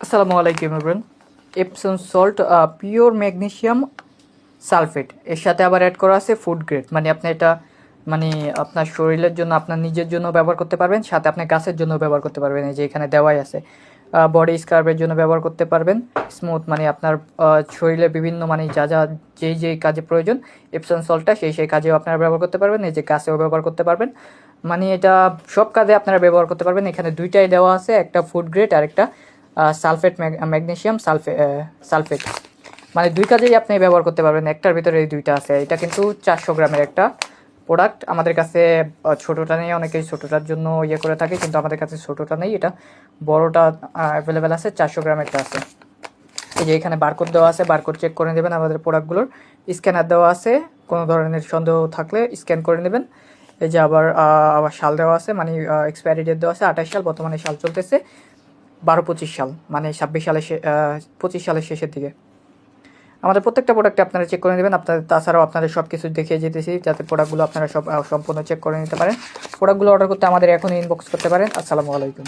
আসসালামু আলাইকুম everyone. Epson salt pure magnesium sulphate এর সাথে আবার অ্যাড করা আছে ফুড গ্রেড, মানে আপনি এটা মানে আপনার শরীরের জন্য, আপনার নিজের জন্য ব্যবহার করতে পারবেন, সাথে আপনি গাছের জন্য ব্যবহার করতে পারবেন। এই যে এখানে দেওয়াই আছে, বডি স্ক্রাবের জন্য ব্যবহার করতে পারবেন, স্মুথ মানে আপনার শরীরের বিভিন্ন মানে যা যা যেই কাজে প্রয়োজন এপসন সল্টটা সেই কাজেও আপনারা ব্যবহার করতে পারবেন। এই যে গাছেও ব্যবহার করতে পারবেন, মানে এটা সব কাজে আপনারা ব্যবহার করতে পারবেন। এখানে দুইটাই দেওয়া আছে, একটা ফুড গ্রেড আর একটা সালফেট ম্যাগনেসিয়াম সালফেট, মানে দুই কাজেই আপনি ব্যবহার করতে পারবেন। একটার ভিতরে এই দুইটা আছে। এটা কিন্তু 400 গ্রামের একটা প্রোডাক্ট। আমাদের কাছে ছোটোটা নেই, অনেকেই ছোটোটার জন্য ইয়ে করে থাকে, কিন্তু আমাদের কাছে ছোটোটা নেই, এটা বড়টা অ্যাভেলেবেল আছে, 400 গ্রামেরটা আছে। এই যে এখানে বারকোড দেওয়া আছে, বারকোড চেক করে নেবেন। আমাদের প্রোডাক্টগুলোর স্ক্যানার দেওয়া আছে, কোনো ধরনের সন্দেহ থাকলে স্ক্যান করে নেবেন। এই যে আবার সাল দেওয়া আছে, মানে এক্সপায়ারি ডেট দেওয়া আছে 28 সাল, বর্তমানে সাল চলতেছে 12-25 সাল, মানে 26 সালে 25 সালের শেষের দিকে। আমাদের প্রত্যেকটা প্রোডাক্টে আপনারা চেক করে নেবেন। আপনাদের তাছাড়াও আপনাদের সব কিছু দেখিয়ে যেতেছি, যাতে প্রোডাক্টগুলো আপনারা সব সম্পূর্ণ চেক করে নিতে পারেন। প্রোডাক্টগুলো অর্ডার করতে আমাদের এখনই ইনবক্স করতে পারেন। আসসালামু আলাইকুম।